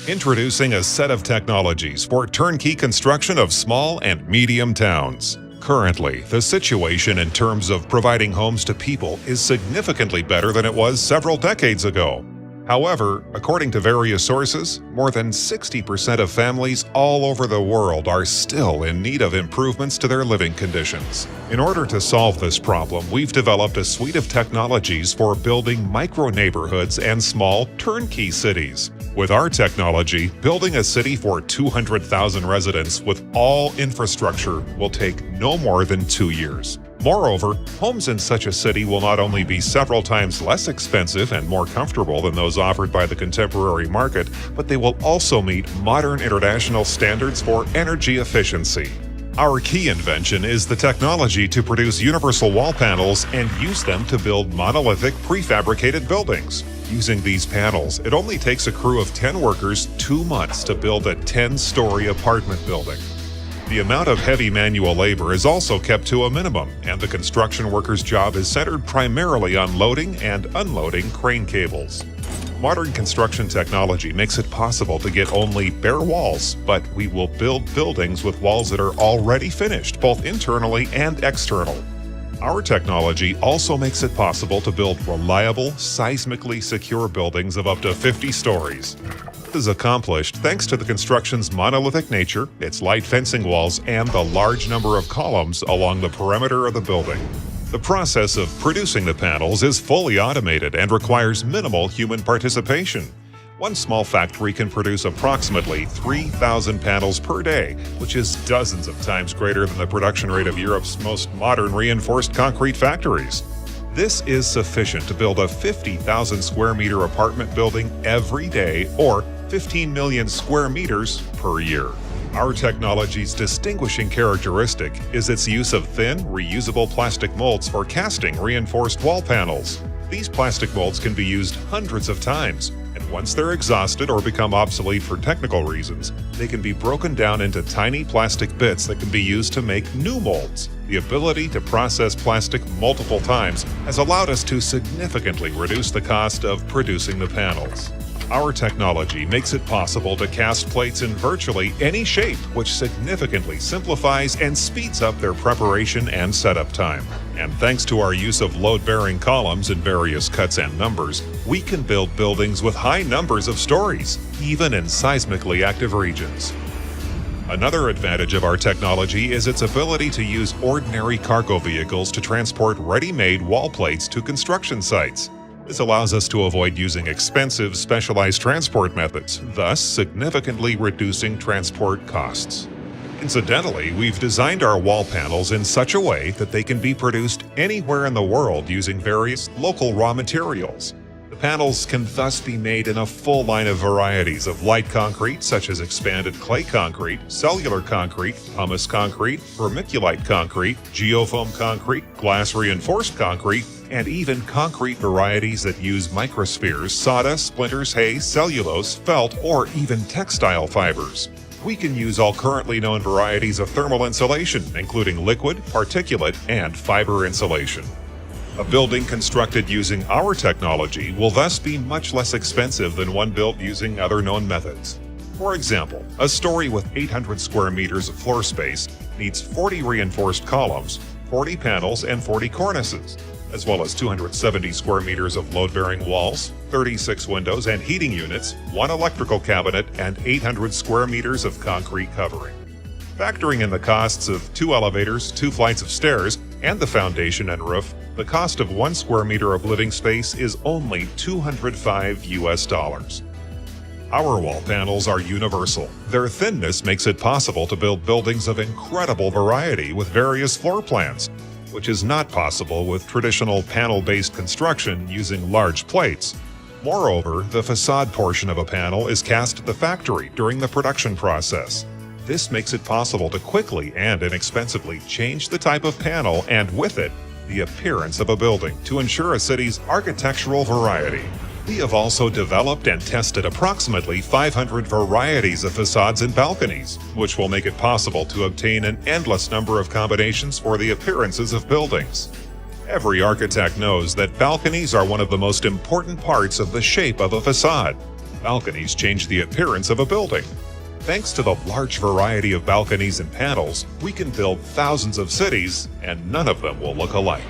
Introducing a set of technologies for turnkey construction of small and medium towns. Currently, the situation in terms of providing homes to people is significantly better than it was several decades ago. However, according to various sources, more than 60% of families all over the world are still in need of improvements to their living conditions. In order to solve this problem, we've developed a suite of technologies for building micro-neighborhoods and small turnkey cities. With our technology, building a city for 200,000 residents with all infrastructure will take no more than 2 years. Moreover, homes in such a city will not only be several times less expensive and more comfortable than those offered by the contemporary market, but they will also meet modern international standards for energy efficiency. Our key invention is the technology to produce universal wall panels and use them to build monolithic prefabricated buildings. Using these panels, it only takes a crew of 10 workers 2 months to build a 10-story apartment building. The amount of heavy manual labor is also kept to a minimum, and the construction worker's job is centered primarily on loading and unloading crane cables. Modern construction technology makes it possible to get only bare walls, but we will build buildings with walls that are already finished, both internally and external. Our technology also makes it possible to build reliable, seismically secure buildings of up to 50 stories. This is accomplished thanks to the construction's monolithic nature, its light fencing walls, and the large number of columns along the perimeter of the building. The process of producing the panels is fully automated and requires minimal human participation. One small factory can produce approximately 3,000 panels per day, which is dozens of times greater than the production rate of Europe's most modern reinforced concrete factories. This is sufficient to build a 50,000 square meter apartment building every day, or 15 million square meters per year. Our technology's distinguishing characteristic is its use of thin, reusable plastic molds for casting reinforced wall panels. These plastic molds can be used hundreds of times, and once they're exhausted or become obsolete for technical reasons, they can be broken down into tiny plastic bits that can be used to make new molds. The ability to process plastic multiple times has allowed us to significantly reduce the cost of producing the panels. Our technology makes it possible to cast plates in virtually any shape, which significantly simplifies and speeds up their preparation and setup time. And thanks to our use of load-bearing columns in various cuts and numbers, we can build buildings with high numbers of stories, even in seismically active regions. Another advantage of our technology is its ability to use ordinary cargo vehicles to transport ready-made wall plates to construction sites. This allows us to avoid using expensive, specialized transport methods, thus significantly reducing transport costs. Incidentally, we've designed our wall panels in such a way that they can be produced anywhere in the world using various local raw materials. The panels can thus be made in a full line of varieties of light concrete, such as expanded clay concrete, cellular concrete, pumice concrete, vermiculite concrete, geofoam concrete, glass-reinforced concrete, and even concrete varieties that use microspheres, sawdust, splinters, hay, cellulose, felt, or even textile fibers. We can use all currently known varieties of thermal insulation, including liquid, particulate, and fiber insulation. A building constructed using our technology will thus be much less expensive than one built using other known methods. For example, a story with 800 square meters of floor space needs 40 reinforced columns, 40 panels, and 40 cornices, as well as 270 square meters of load-bearing walls, 36 windows and heating units, 1 electrical cabinet, and 800 square meters of concrete covering. Factoring in the costs of 2 elevators, 2 flights of stairs, and the foundation and roof, the cost of 1 square meter of living space is only $205 US. Our wall panels are universal. Their thinness makes it possible to build buildings of incredible variety with various floor plans, which is not possible with traditional panel-based construction using large plates. Moreover, the facade portion of a panel is cast at the factory during the production process. This makes it possible to quickly and inexpensively change the type of panel and, with it, the appearance of a building to ensure a city's architectural variety. We have also developed and tested approximately 500 varieties of facades and balconies, which will make it possible to obtain an endless number of combinations for the appearances of buildings. Every architect knows that balconies are one of the most important parts of the shape of a facade. Balconies change the appearance of a building. Thanks to the large variety of balconies and panels, we can build thousands of cities, and none of them will look alike.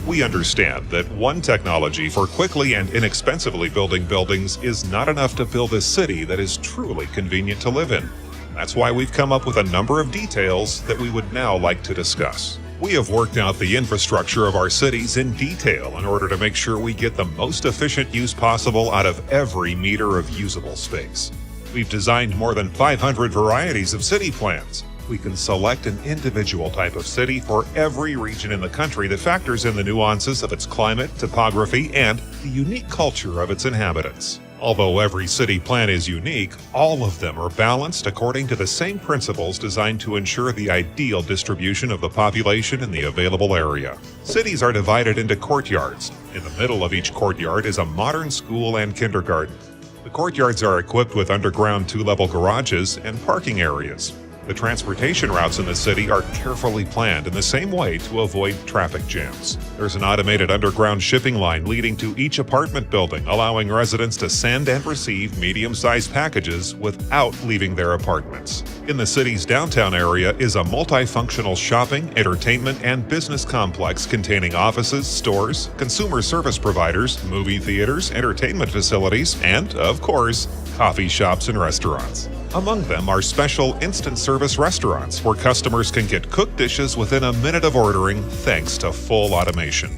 We understand that one technology for quickly and inexpensively building buildings is not enough to build a city that is truly convenient to live in. That's why we've come up with a number of details that we would now like to discuss. We have worked out the infrastructure of our cities in detail in order to make sure we get the most efficient use possible out of every meter of usable space. We've designed more than 500 varieties of city plans. We can select an individual type of city for every region in the country that factors in the nuances of its climate, topography, and the unique culture of its inhabitants. Although every city plan is unique, all of them are balanced according to the same principles designed to ensure the ideal distribution of the population in the available area. Cities are divided into courtyards. In the middle of each courtyard is a modern school and kindergarten. The courtyards are equipped with underground two-level garages and parking areas. The transportation routes in the city are carefully planned in the same way to avoid traffic jams. There's an automated underground shipping line leading to each apartment building, allowing residents to send and receive medium-sized packages without leaving their apartments. In the city's downtown area is a multifunctional shopping, entertainment, and business complex containing offices, stores, consumer service providers, movie theaters, entertainment facilities, and, of course, coffee shops and restaurants. Among them are special instant service restaurants where customers can get cooked dishes within a minute of ordering thanks to full automation.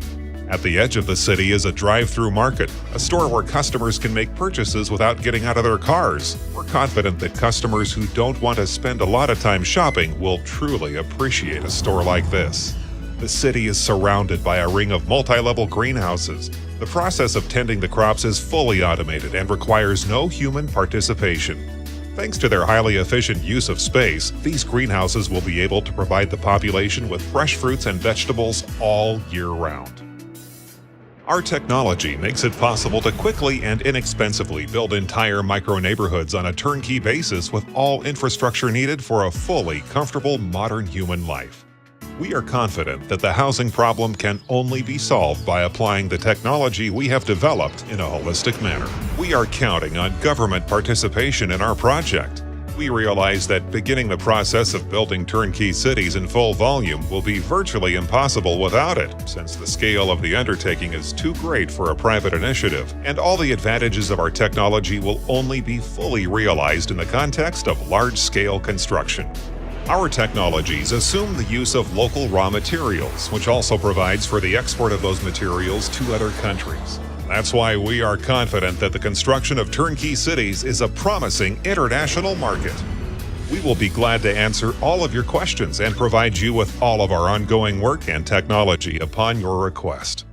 At the edge of the city is a drive-through market, a store where customers can make purchases without getting out of their cars. We're confident that customers who don't want to spend a lot of time shopping will truly appreciate a store like this. The city is surrounded by a ring of multi-level greenhouses. The process of tending the crops is fully automated and requires no human participation. Thanks to their highly efficient use of space, these greenhouses will be able to provide the population with fresh fruits and vegetables all year round. Our technology makes it possible to quickly and inexpensively build entire micro-neighborhoods on a turnkey basis with all infrastructure needed for a fully comfortable modern human life. We are confident that the housing problem can only be solved by applying the technology we have developed in a holistic manner. We are counting on government participation in our project. We realize that beginning the process of building turnkey cities in full volume will be virtually impossible without it, since the scale of the undertaking is too great for a private initiative, and all the advantages of our technology will only be fully realized in the context of large-scale construction. Our technologies assume the use of local raw materials, which also provides for the export of those materials to other countries. That's why we are confident that the construction of turnkey cities is a promising international market. We will be glad to answer all of your questions and provide you with all of our ongoing work and technology upon your request.